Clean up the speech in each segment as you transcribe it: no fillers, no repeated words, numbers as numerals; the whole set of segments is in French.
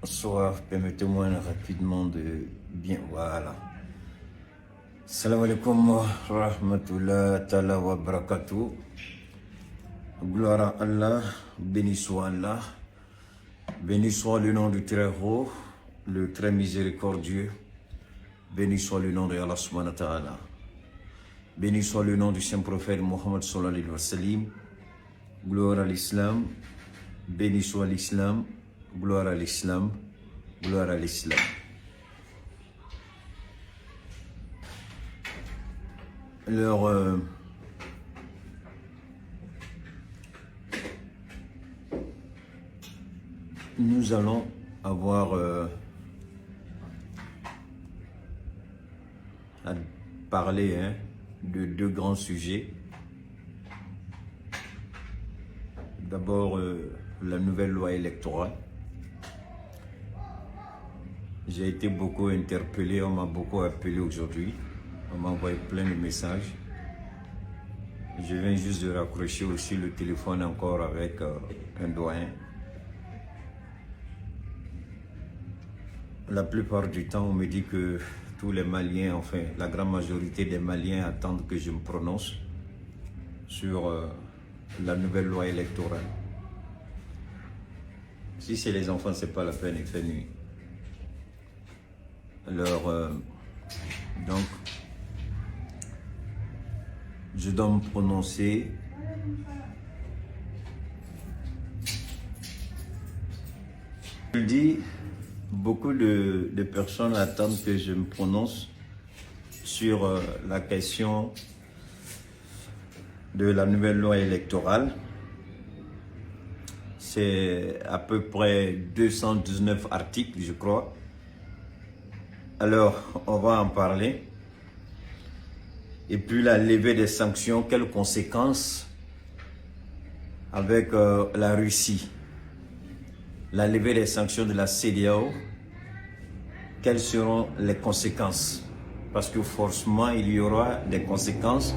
Bonsoir, permettez-moi rapidement de bien, voilà. Salam alaikum wa rahmatullah ta'ala wa barakatuh. Gloire à Allah, béni soit Allah, béni soit le nom du très haut, le très miséricordieux, béni soit le nom de Allah subhanahu wa ta'ala, béni soit le nom du saint prophète Mohammed sallallahu alayhi wa sallam, gloire à l'islam, béni soit l'islam, gloire à l'islam, gloire à l'islam. Alors, nous allons avoir à parler de deux grands sujets. D'abord, la nouvelle loi électorale. J'ai été beaucoup interpellé, on m'a beaucoup appelé aujourd'hui. On m'a envoyé plein de messages. Je viens juste de raccrocher aussi le téléphone encore avec un doyen. La plupart du temps, on me dit que tous les Maliens, enfin la grande majorité des Maliens attendent que je me prononce sur la nouvelle loi électorale. Si c'est les enfants, c'est pas la peine, il fait nuit. Alors, donc, je dois me prononcer. Je le dis, beaucoup de personnes attendent que je me prononce sur la question de la nouvelle loi électorale. C'est à peu près 219 articles, je crois. Alors, on va en parler. Et puis la levée des sanctions, quelles conséquences avec la Russie? La levée des sanctions de la CEDEAO, quelles seront les conséquences? Parce que forcément, il y aura des conséquences.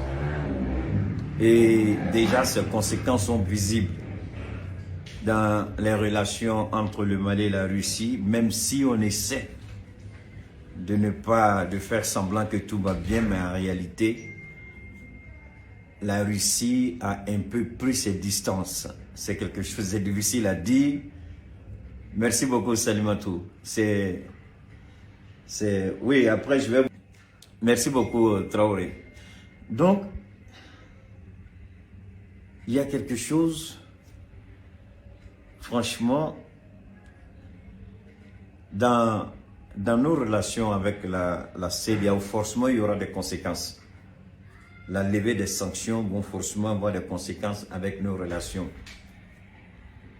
Et déjà, ces conséquences sont visibles dans les relations entre le Mali et la Russie, même si on essaie de faire semblant que tout va bien, mais en réalité, la Russie a un peu pris ses distances. C'est quelque chose de difficile à dire. Merci beaucoup, Salimatou. Oui, après je vais... Merci beaucoup, Traoré. Donc, il y a quelque chose, franchement, dans nos relations avec la CEDEAO, forcément, il y aura des conséquences. La levée des sanctions vont forcément avoir des conséquences avec nos relations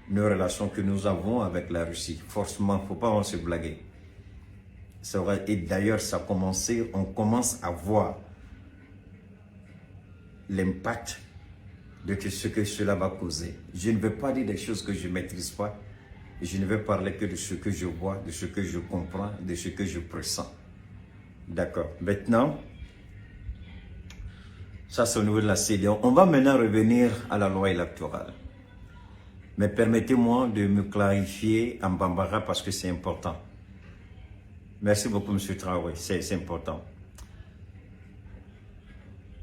que nous avons avec la Russie. Forcément, il ne faut pas se blaguer. Et d'ailleurs, on commence à voir l'impact de ce que cela va causer. Je ne vais pas dire des choses que je ne maîtrise pas. Je ne vais parler que de ce que je vois, de ce que je comprends, de ce que je pressens. D'accord. Maintenant, ça c'est au niveau de la CEDEAO. On va maintenant revenir à la loi électorale. Mais permettez-moi de me clarifier en bambara parce que c'est important. Merci beaucoup, M. Traoré, c'est important.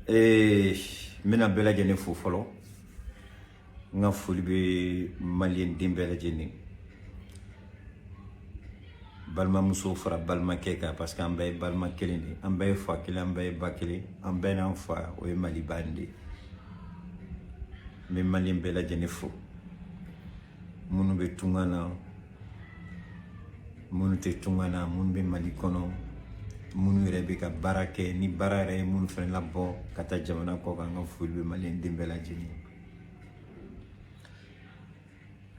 Et maintenant, Bella Djene Fofolo, nga folibe malien dimbela Djene. Balma muso fara balma keka parce qu'an bɛɛ balma kelen de, an bɛɛ fa kelen, an bɛɛ ba kelen, an bɛɛ n'an fa, o ye Maliban de. Mais malien bɛɛ lajɛlen fo. Minnu bɛ tunga na, minnu tɛ tunga na, minnu bɛ Mali kɔnɔ, minnu yɛrɛ bɛ ka baara kɛ, ni baara yɛrɛ ye minnu fɛnɛ labɔ ka taa jamana kɔ kan, ka foli bɛ malien den bɛɛ lajɛlen.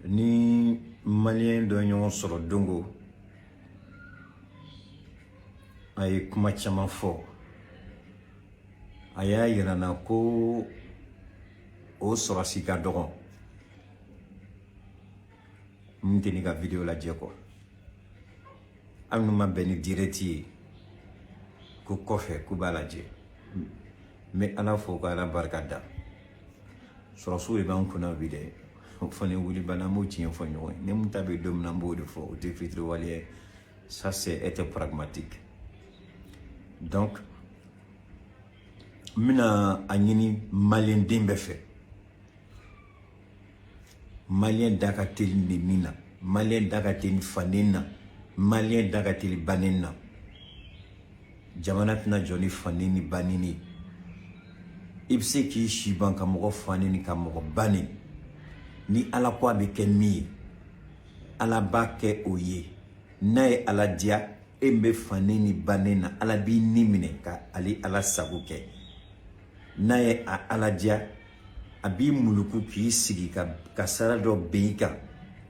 Ni malien dɔ ɲɔgɔn sɔrɔ dongo, a ye kuma caman fɔ. A y'a yira n na ko o sɔrɔsi ka dɔgɔ. N tɛ ni ka video lajɛ kɔ. Hali n'u ma bɛn ni direct ye ko kɔfɛ k'u b'a lajɛ. N bɛ Ala fo ka Ala barika da. Sɔrɔsiw de b'an kunna bi dɛ. fane wuli bana mo tiɲɛ fɔ ɲɔgɔn ye ni mun ta bɛ don min na n b'o de fɔ o tɛ fitiri waleya ye ça c'est être pragmatique donc n bɛna a ɲini maliyɛn den bɛɛ fɛ maliyɛn da ka teli ni min na maliyɛn da ka teli faden na maliyɛn da ka teli banen na jamana tɛna jɔ ni faden ni banen ye i bɛ se k'i si ban ka mɔgɔ fanen ni ka mɔgɔ banen ni ala ko a bɛ kɛ min ye ala b'a kɛ o ye n'a ye ala diya e bɛ fanen ni banen na ala b'i ni minɛ ka ale ala sago kɛ n'a ye a ala diya a b'i muluku k'i sigi ka sara dɔ bɛn i kan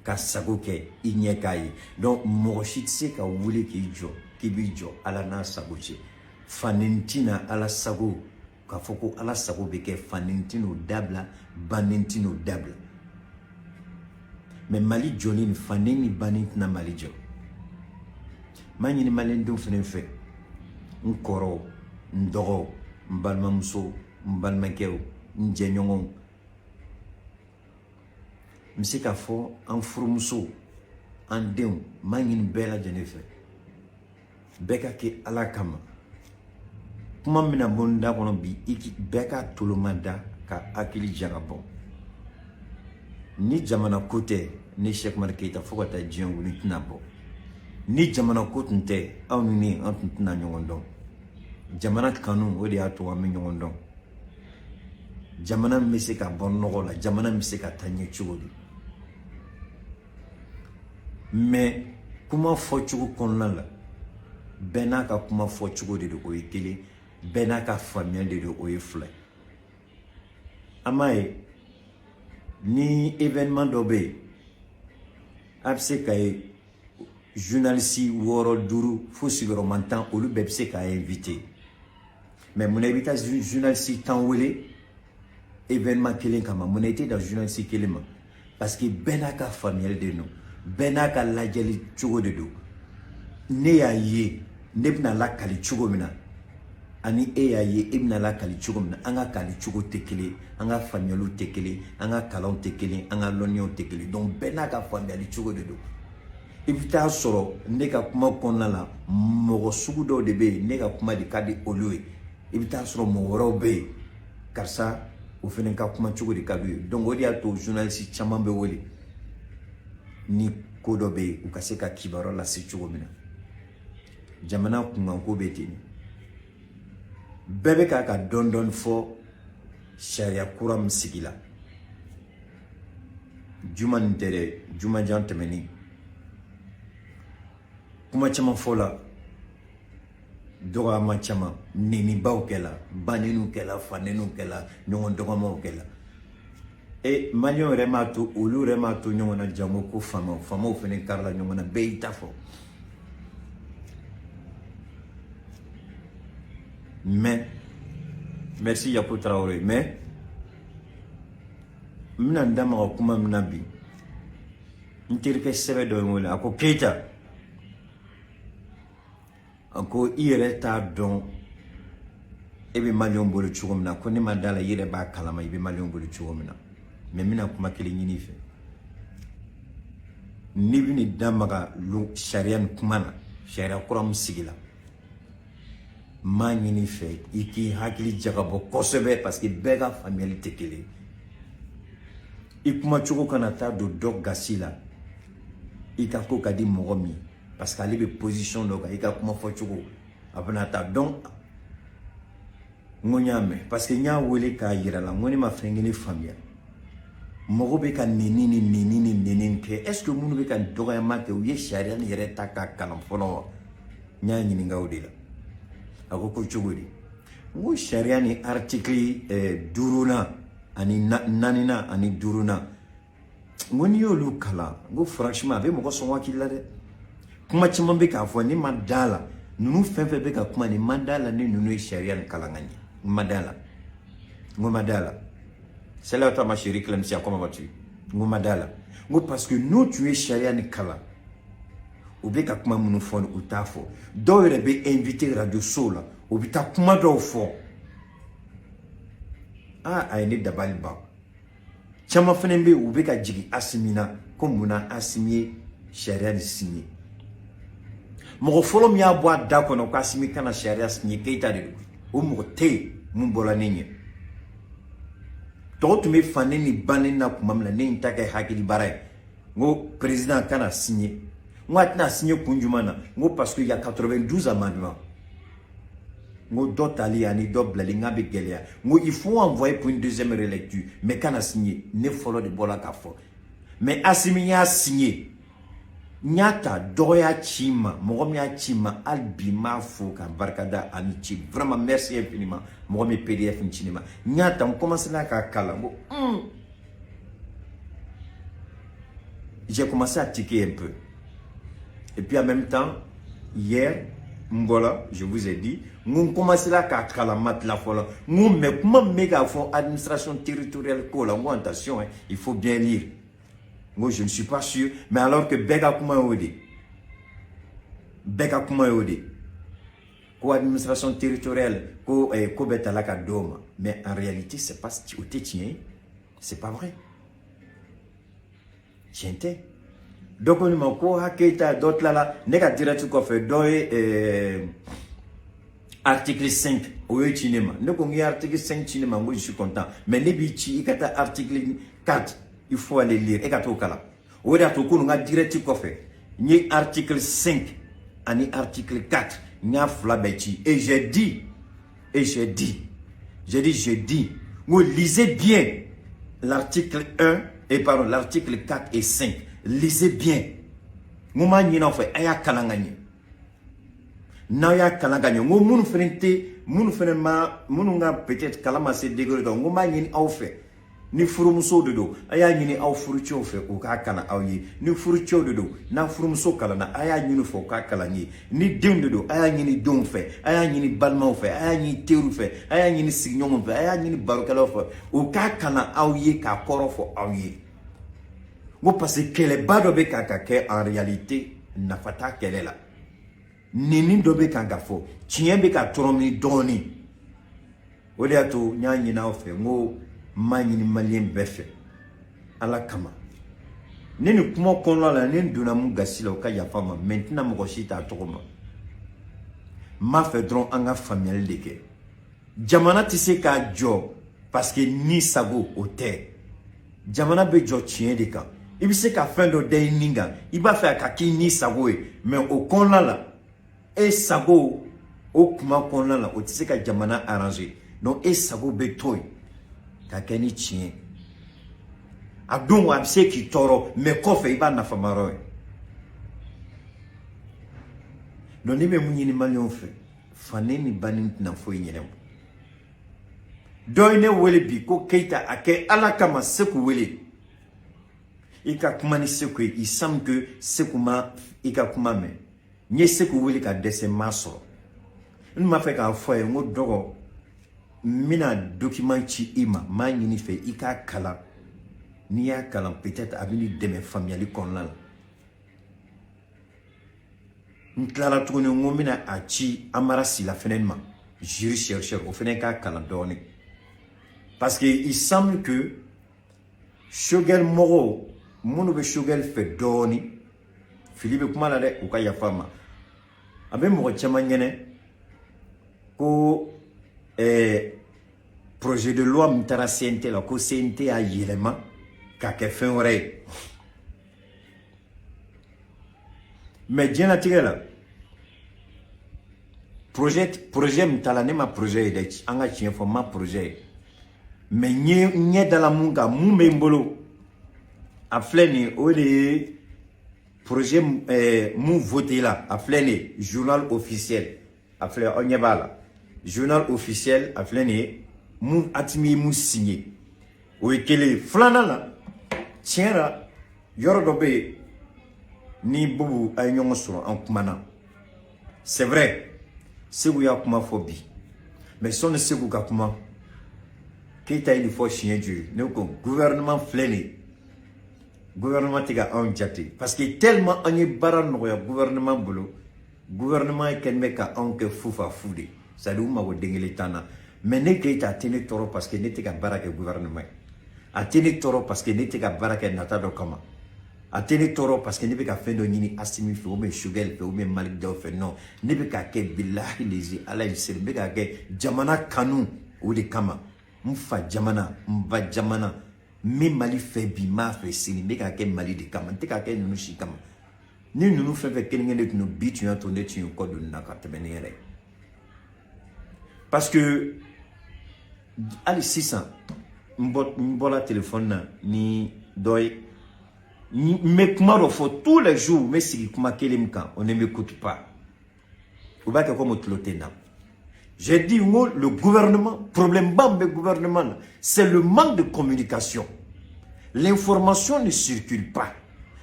ka sago kɛ i ɲɛ k'a ye donc mɔgɔ si tɛ se ka wuli k'i jɔ k'i b'i jɔ ala n'a sago cɛ fanen tɛna ala sago k'a fɔ ko ala sago bɛ kɛ fanen tɛn'o dabila banen tɛn'o dabila mais mali jɔlen ni fanen ni banen tɛna mali jɔ n b'a ɲini maliyɛndenw fana fɛ n kɔrɔw n dɔgɔw n balimamusow n balimakɛw n jɛɲɔgɔnw n bɛ se k'a fɔ an furumusow an denw n b'a ɲini bɛɛ lajɛlen fɛ bɛɛ ka kɛ ala kama kuma min bɛna bɔ n da kɔnɔ bi bɛɛ ka toloma da ka hakili jaga bɔ ni jamana ko tɛ ni Cheikh Umaru Keyita fo ka taa diɲɛ wuli tɛna bɔ ni jamana ko tun tɛ aw ni ne an tun tɛna ɲɔgɔn dɔn jamana kanu o de y'a to an bɛ ɲɔgɔn dɔn jamana min bɛ se ka bɔ nɔgɔ la jamana min bɛ se ka taa ɲɛ cogo di mais kuma fɔcogo kɔnɔna la bɛɛ n'a ka kuma fɔcogo de don o ye kelen bɛɛ n'a ka faamuyali de don o ye fila an b'a ye ni événement dɔ bɛ yen a bɛ se ka ye journaliste 6 5 fo sigiyɔrɔma 10 olu bɛɛ bɛ se k'a invité mais mun na i bɛ taa journaliste 10 wele événement kelen kama mun na i tɛ da journaliste kelen ma parce que bɛɛ n'a ka faamuyali de don bɛɛ n'a ka lajɛli cogo de don ne y'a ye ne bɛna lakali cogo min na ani e y'a ye e bɛna lakali cogo min na an ka kali cogo tɛ kelen an ka faamuyaliw tɛ kelen an ka kalanw tɛ kelen an ka lɔnniyaw tɛ kelen donc bɛɛ n'a ka faamuyali cogo de don i bɛ taa sɔrɔ ne ka kuma kɔnɔna la mɔgɔ sugu dɔw de bɛ yen ne ka kuma de ka di olu ye i bɛ taa sɔrɔ mɔgɔ wɛrɛw bɛ yen karisa o fana ka kuma cogo de ka d'u ye donc o de y'a to journaliste caman bɛ wele ni ko dɔ bɛ yen u ka se ka kibaruya lase cogo min na jamana kunkanko bɛ ten bɛɛ bɛ k'a ka dɔɔni dɔɔni fɔ sariya kura min sigila juma nin tɛ dɛ jumajan tɛmɛnen kuma caman fɔla dɔgɔyama caman nenibaw kɛla baneniw kɛla faneniw kɛla ɲɔgɔn dɔgɔmaw kɛla maliyɛnw yɛrɛ m'a to olu yɛrɛ m'a to ɲɔgɔn na jango ko faamaw fana karila ɲɔgɔn na bɛɛ y'i ta fɔ mais merci Yaku Traoré mais n bɛna n da maga kuma min na bi n terikɛ sɛbɛ dɔ ye n wele a ko Keyita a ko i yɛrɛ t'a dɔn e bɛ maliyɛnw bolo cogo min na ko ne ma d'a la i yɛrɛ b'a kalama i bɛ maliyɛnw bolo cogo min na mais n bɛna kuma kelen ɲini i fɛ n'i bɛ nin da maga sariya nin kuma na sariya kura min sigila n b'a ɲini i fɛ i k'i hakili jagabɔ kosɛbɛ parce que bɛɛ ka faamuyali tɛ kelen i kuma cogo kana taa don dɔ gasi la i ka ko ka di mɔgɔ min parce que ale bɛ position dɔ kan i ka kuma fɔcogo a bɛna taa donc n ko n y'a mɛn parce que n y'a wele k'a yira la n ko ne ma fɛn kelen faamuya mɔgɔ bɛ ka neni ni neni ni neni kɛ est ce que minnu bɛ ka dɔgɔyama kɛ u ye sariya nin yɛrɛ ta k'a kalan fɔlɔ wa n y'a ɲininka o de la a ko cogo di n ko sariya ni article 5nan ani 4nan ani 5nan n ko n'i y'olu kalan n ko franchement a bɛ mɔgɔ sɔn hakili la dɛ kuma caman bɛ k'a fɔ ne ma da la ninnu fɛn fɛn bɛ ka kuma ni ma da la ni ninnu ye sariya nin kalan ka ɲɛ n ma da la n ko ma da la Salut à ma chérie Clémentia, comment vas-tu? Ngoumadala. Parce que nous, tu es charia ni kala. Ou bien, quand nous faisons ou ta fo. D'où il est invité Radio Sola. Ou bien, comment d'où fo. Ah, il est d'abord. Chama fene be ube ka jigi Asimina comme muna Asimi charia ni signé. Mo folo mi abwa da kono ko Asimi kana charia signé Keita de o mo te mun bola nenye. To tu me fane ni banen na kuma mla ne ntaka hakili barai. Ngo président kana signé. Ngo atna signé kunjumana ngo parce que il y a 92 amendements. Ngo dotali ani doblali ngabe gelia. Ngo il faut envoyer pour une deuxième relecture mais kana signé ne follow de bola ka fo. Mais Asimi a signé. Nyata doya chima, mogomia chima albima foka barkada amici. Vraiment merci infiniment. Mogomi PDF nchima. Nyata on commence là ka kala. J'ai commencé à tiquer un peu. Et puis en même temps, hier, Mbola, je vous ai dit, on commence là à calamat la folle. Nous, mais comment méga fond administration territoriale, attention, il faut bien lire. Moi, je ne suis pas sûr, mais alors que Bega Kuma Ode, Bega Kuma Ode, ko administration territoriale, ko betalaka doma, mais en réalité, c'est pas c'est pas vrai. Tiens. Donc on m'a ko haketa d'autres là nega direct ko fait article 5 au cinéma. Ne ko ngi article 5 cinéma, moi je suis content. Mais ne bi ci ikata article 4, il faut aller lire et kato kala. O da to ko nga direct ko fait. Ni article 5 ani article 4 nya fla beti et j'ai dit vous lisez bien l'article 1 et pardon l'article 4 et 5. Lisez bien. Mouma ni na fait aya kalangani. Na ya kalangani. Ngo munu frente, munu frema, munu nga peut-être kalama se dégré donc ngoma ni au fait. Ni furumuso dodo, aya ni au furucho fait o ka kana awyi. Ni furucho dodo, na furumuso kala na aya ni fo ka kala ni. Ni dim dodo, aya ni don fait, aya ni balma fait, aya ni teru fait, aya ni signon fait, aya ni barokalo fait. O ka kana awyi ka korofo awyi. Vous pensez que les badobe kakake en réalité n'a pas ta qu'elle est là. Nini dobe kangafo, tienbe ka tromi doni. Odeato nyanyi na ofe ngo manyi ni malien befe. Ala kama. Nini kuma kono la nini duna munga sila oka ya fama maintenant mo shita tokoma. Ma fait dron anga familial deke. Jamana tise ka jo parce que ni sago au terre. Jamana be jo tien de ka. Il veut qu'à fin de ninga, il va faire kaki ni sago mais au konla et sago au kuma konla au tise ka jamana arrangé donc et sago betoy kakeni tien adon wa se ki toro mais kofe iba na famaro non ni me munyi malion fe faneni banin na fo nyerem doine wele bi ko Keita ake ala kama seku wele ika kuma ni seku il semble que sekuma ika kuma me nye seku wele ka dese maso nma fe ka fo e ngo dogo mina document chi ima ma nyini fe ika kala ni ya kala peut-être avini de mes familles konla nklara tugone ngo mina achi amara si la fenenma jiri chercheur au fenen ka kala doni parce que il semble que Shogel Moro munu be Shogel fait doni Philippe kuma la de o ka ya fama abe mo chama nyene ko projet de loi mtara CNT la ko CNT a yelema ka ke fin ore mais bien attiré là projet mtala ne ma projet de anga chien fo ma projet mais nye dans la munga mumbe mbolo a fleni o le projet mu voté là a fleni journal officiel a fleni onyebala journal officiel a fleni mu atimi mu signé o ekele flana la tiara yoro dobe ni bubu ay nyongo soro en kumana c'est vrai c'est où ya kuma phobie mais son c'est où ka kuma Keita il faut chien Dieu ne ko gouvernement fleni gouvernement tiga on jati parce que tellement on est baran no ya gouvernement bolo gouvernement ken meka on ke fufa fude ça dou ma wo dengele tana mais ne Keita tene toro parce que ne tiga barake gouvernement A tene toro parce que n'était qu'à baraka nata do kama. A tene toro parce que n'était qu'à faire de nini Assimi fait ou mais Shugel fait ou mais Malik Diaw fait non. N'était qu'à que billahi les ala yisir n'était qu'à que jamana kanu ou de kama. Mfa jamana mba jamana me Mali fait bima fait sini n'était qu'à que Mali de kama n'était qu'à que nous shi kama. Ni nous fait quelqu'un de nous bit tu entendais tu code de nakate benere. Parce que allez 600 m'bola téléphone ni doy mais comment faut tous les jours mais si comment kelimka on ne m'écoute pas ou pas que comme tlotena j'ai dit le gouvernement problème bam gouvernement c'est le manque de communication, l'information ne circule pas,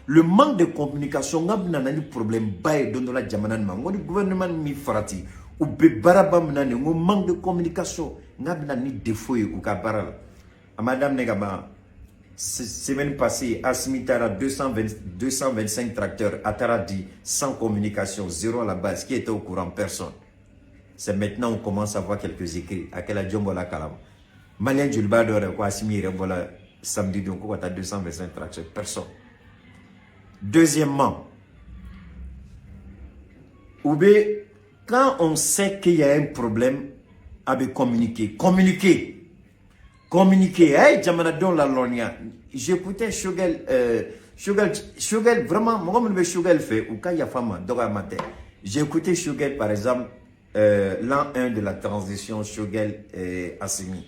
le manque de communication ngabna nani problème bay dans la jamana mango le gouvernement mi farati ou be barabam nani ngo manque de communication ngabna ni défaut ou ka baral à madame Negaba semaine passée Assimi Tara 225 tracteurs à Taradi sans communication, zéro à la base, qui était au courant, personne. C'est maintenant on commence à voir quelques écrits à quel adjombo la kalam malien Julbador quoi Assimi Rebola samedi donc quoi t'as 225 tracteurs, personne. Deuxièmement, Oubé, quand on sait qu'il y a un problème, avec communiquer. Hey, Jamanadon la lonia. J'écoutais Shugel, Shugel, vraiment, moi, je me Shugel fait, ou quand il y a femme, Dora Mater. J'ai écouté Shugel, par exemple, l'an 1 de la transition, Shugel et Assimi.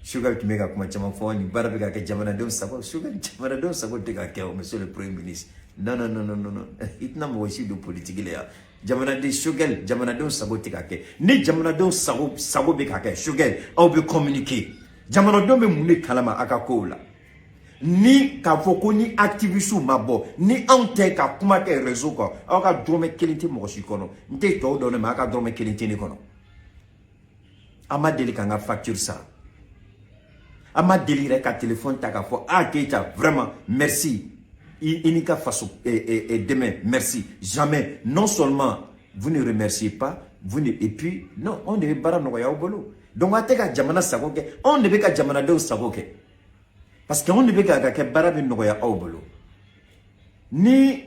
Shugel qui m'a dit, comment tu m'as fait, il va dire que Jamanadon, ça va, Shugel, Jamanadon, ça va te monsieur le Premier ministre. Non. Il n'a pas aussi de politique, là. Jamanadon, Shugel, Jamanadon, ça va te dire. Ni Jamanadon, ça va te dire, Shugel, on peut communiquer. Jamanadon me moune kalama akakola ni ka foko ni activisu mabo ni ante ka kuma ke réseau ko aka drome kelinte mo shi kono nte to do ne ma aka drome kelinte ni kono ama deli ka nga facture ça ama deli re ka téléphone ta ka fo keita vraiment merci inika faso et demain merci jamais non seulement vous ne remerciez pas vous ne et puis non on devait bara no ya obolo. Donc, jamana sagoke, on ne veut qu'à jamana de sagoke. Parce qu'on ne veut qu'à barabi noya aubolo. Ni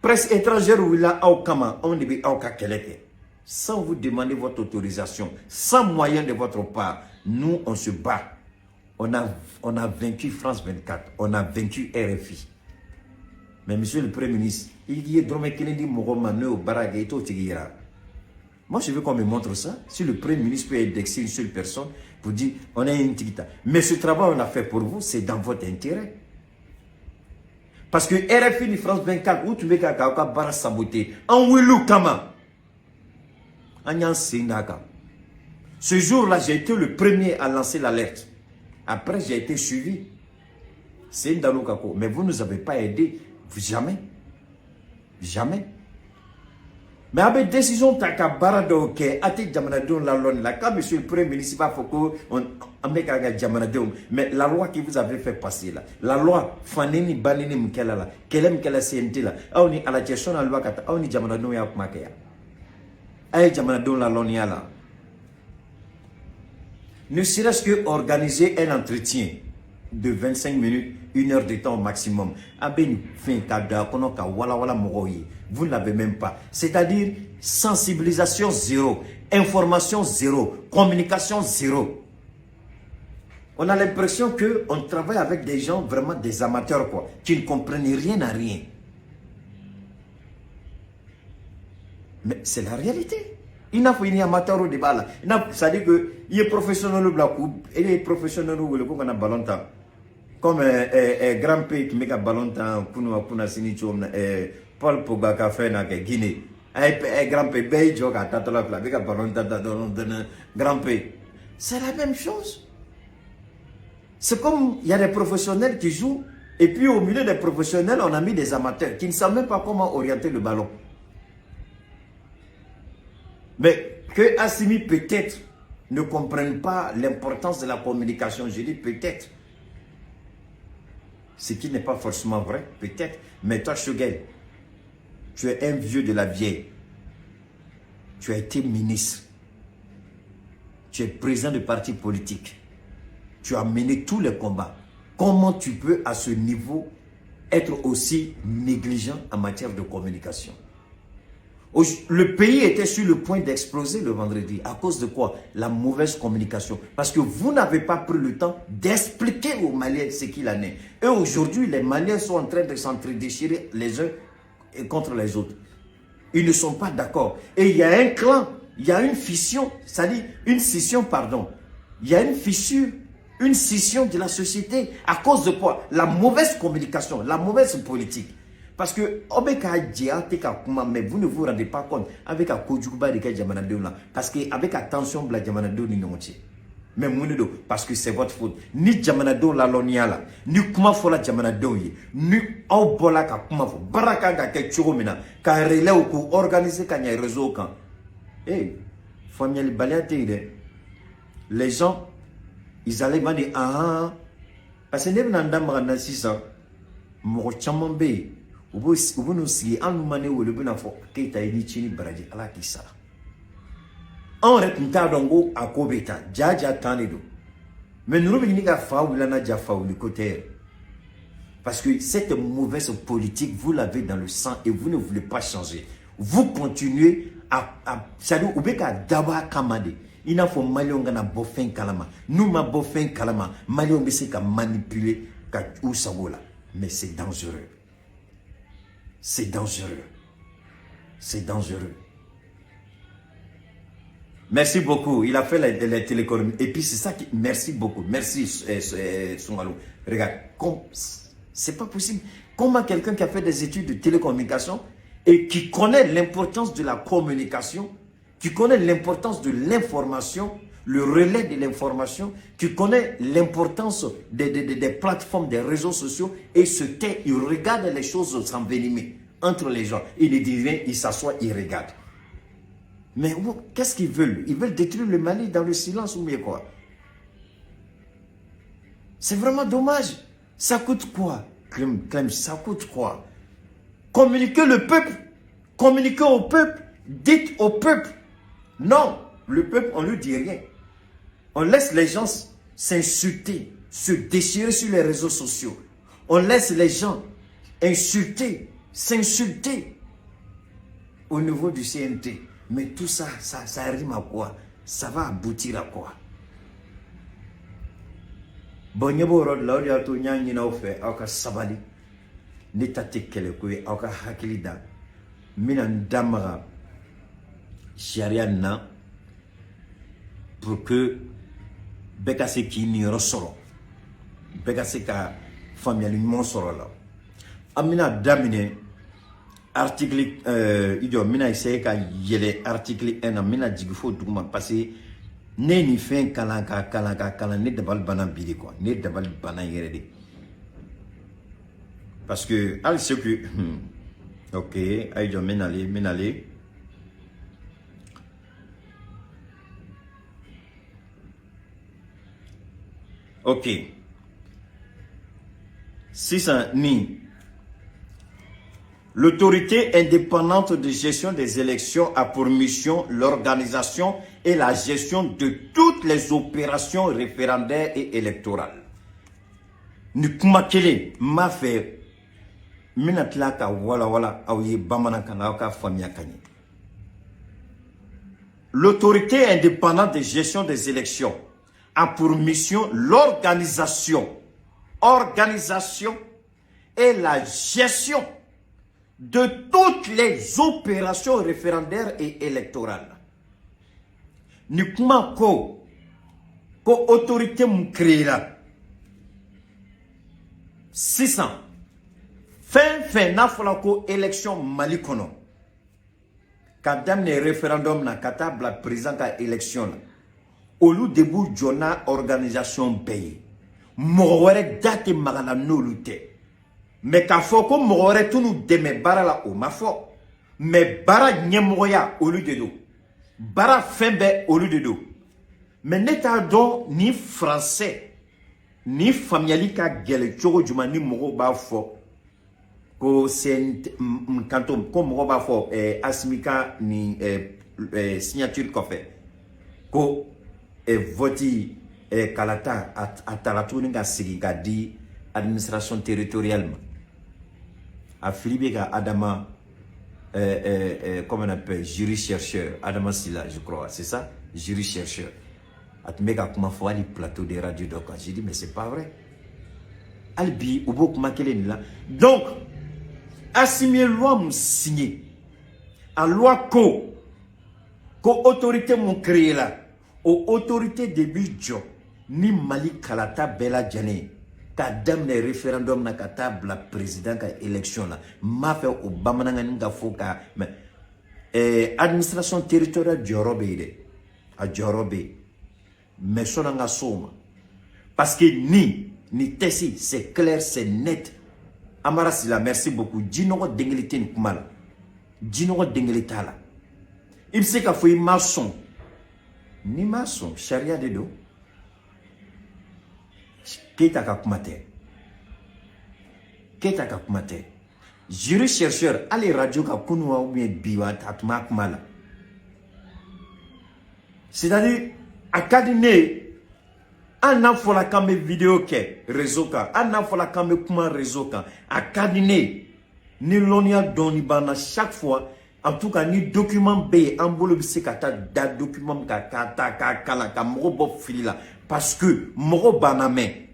presse étrangère ou là au kama, on ne veut qu'à keleke. Sans vous demander votre autorisation, sans moyen de votre part, nous on se bat. On a vaincu France 24, on a vaincu RFI. Mais monsieur le Premier ministre, il y a drôme qui dit Mouromane au barage et tout tigira. Moi, je veux qu'on me montre ça. Si le Premier ministre peut indexer une seule personne pour dire on est une tigita. Mais ce travail qu'on a fait pour vous, c'est dans votre intérêt. Parce que RFI ni France 24, où tu mets qu'à bara saboter, en Willou Kama, en Sindaka. Ce jour-là, j'ai été le premier à lancer l'alerte. Après, j'ai été suivi. C'est Ndalukako. Mais vous ne nous avez pas aidé. Jamais. Jamais. Mais avec décision taka barado ke ati jamanadon la loi là quand monsieur le Premier ministre va faut on ameka jamanadon mais la loi que vous avez fait passer là la loi fanini banini mkela là kelem kela CNT là ni à la gestion la loi kata ni jamanadon ya kumakea ay jamanadon la loi là ne serait-ce que organiser un entretien de 25 minutes, 1 heure de temps au maximum. Vous ne l'avez même pas. C'est-à-dire sensibilisation zéro, information zéro, communication zéro. On a l'impression qu'on travaille avec des gens vraiment des amateurs quoi, qui ne comprennent rien à rien. Mais c'est la réalité. Il n'a pas une amateur au débat là. C'est-à-dire qu'il est professionnel au black il est professionnel au ballon temps. Comme grand pays qui met un ballon temps pour sini Paul Pogba qui a fait dans Guinée. Grand pays belge qui a tatala avec un ballon temps dans grand pays. C'est la même chose. C'est comme il y a des professionnels qui jouent et puis au milieu des professionnels on a mis des amateurs qui ne savent même pas comment orienter le ballon. Mais que Assimi peut-être ne comprenne pas l'importance de la communication, je dis peut-être. Ce qui n'est pas forcément vrai, peut-être. Mais toi, Shugel, tu es un vieux de la vieille. Tu as été ministre. Tu es président de parti politique. Tu as mené tous les combats Comment tu peux à ce niveau être aussi négligent en matière de communication? Le pays était sur le point d'exploser le vendredi. À cause de quoi? La mauvaise communication. Parce que vous n'avez pas pris le temps d'expliquer aux Maliens ce qu'il en est. Et aujourd'hui, les Maliens sont en train de s'entre-déchirer les uns contre les autres. Ils ne sont pas d'accord. Et il y a un clan, il y a une fission, c'est-à-dire une scission, pardon. Il y a une fissure, une scission de la société. À cause de quoi? La mauvaise communication, la mauvaise politique. Parce que, mais vous ne vous rendez pas compte avec la Kojuba de Djamanadou. Parce qu'avec attention, la Djamanadou ni nonché. Mais parce que c'est votre faute. Ni Djamanadou la loniala, ni kuma fola Djamanadou, ni au bola ka kuma fo. Baraka ka ke churumina, ka relais ou ko organiser ka nya réseau kan. Eh, famille baliate les gens, ils allaient me dire, ah, parce que nous avons dit 600, nous avons dit, nous avons dit, nous avons dit, on répéta donc à Kobeta, Djaja Tanedo. Mais nous avons dit que côté. Parce que cette mauvaise politique, vous l'avez dans le sang et vous ne voulez pas changer. Vous continuez c'est-à-dire, vous avez d'abord commandé. Il n'a pas Malion gana bofin kalama. Nous ma bofin kalama. Malion bese ka manipuler ka ou sagola. Mais c'est dangereux. C'est dangereux. C'est dangereux. Merci beaucoup. Il a fait les télécommunications. Et puis c'est ça qui... Merci beaucoup. Merci Soumalo. Regarde. C'est pas possible. Comment quelqu'un qui a fait des études de télécommunication et qui connaît l'importance de la communication, qui connaît l'importance de l'information, le relais de l'information, qui connaît l'importance des plateformes, des réseaux sociaux, et se tait, il regarde les choses s'envenimer entre les gens. Il dit rien, il s'assoit, il regarde. Mais qu'est-ce qu'ils veulent? Ils veulent détruire le Mali dans le silence ou bien quoi? C'est vraiment dommage. Ça coûte quoi? Clem, ça coûte quoi? Communiquer le peuple, communiquer au peuple, dites au peuple. Non, le peuple, on ne lui dit rien. On laisse les gens s'insulter, se déchirer sur les réseaux sociaux. On laisse les gens insulter, s'insulter au niveau du CNT. Mais tout ça, ça rime à quoi? Ça va aboutir à quoi? Bon, il y a tout fait, aka sabali, n'étate kele kwe, aka hakilida, minan damara, Shariana, pour que Bekase qui n'y ressort, Bekase ka famille monsoro là. Amina damine article idio mina essaye ka yele article 1 amina jigifo duguma passé ne ni fin kalanka ne dabal bana bili quoi, ne dabal bana yere. Parce que al ce que OK, idio minale. OK. Si ça ni l'autorité indépendante de gestion des élections a pour mission l'organisation et la gestion de toutes les opérations référendaires et électorales. Nukumakele m'a fait minatlaka wala aouye bamanakana ka famia kanye. L'autorité indépendante de gestion des élections a pour mission l'organisation et la gestion de toutes les opérations référendaires et électorales. Ni kuma ko autorité mu créé là 600 fin na fola ko élection Mali kono kadam ne référendum na katabla président ka élection là olu debu jona organisation payée mowere date magana nolute. Mais k'a fɔ ko mɔgɔ wɛrɛ tunu dɛmɛ baara la o ma fɔ mais baara ɲɛmɔgɔya olu de don baara fɛn bɛɛ olu de don mais ne t'a dɔn ni français ni faamuyali ka gɛlɛ cogo jumɛn ni mɔgɔw b'a fɔ ko kanto ko mɔgɔw b'a fɔ Asmika ni signature kɔfɛ ko vote kalata a taara tuguni ka segin ka di administration territoriale a Philippe Adama comment on appelle jury chercheur Adama Silla je crois c'est ça jury chercheur a mega comment faut aller plateau de radio donc j'ai dit mais c'est pas vrai Albi ou beaucoup makelen là donc assigner loi m'a signé à loi ko autorité m'ont créé là aux autorités début jo ni Mali Kalata Bella Djane ka damne référendum na kata la président ka élection là m'a fait au bamananga nga foka mais administration territoriale Djorobe a Djorobe mais sonanga soma parce que ni tessi c'est clair c'est net Amara Silla merci beaucoup djinogo dengelite ni kumala djinogo dengelita la il sait qu'a fait maçon ni maçon charia de do Keta kakumate jury chercheur allez radio ka kunwa ou bien biwa tatma kumala c'est-à-dire académie an a fola kame vidéo ke réseau ka an a fola kame kuma réseau ka académie ni lonia doni bana chaque fois en tout cas ni document B en bolo bise kata da document ka kata ka kala ka mo bo filila parce que mo baname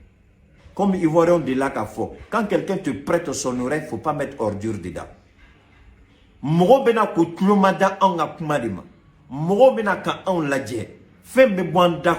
comme Ivoiriens de là qu'à fort. Quand quelqu'un te prête son oreille, il ne faut pas mettre ordure dedans. Moro bena ko tlomada en a kumadima. Moro bena ka on la dje. Femme bwanda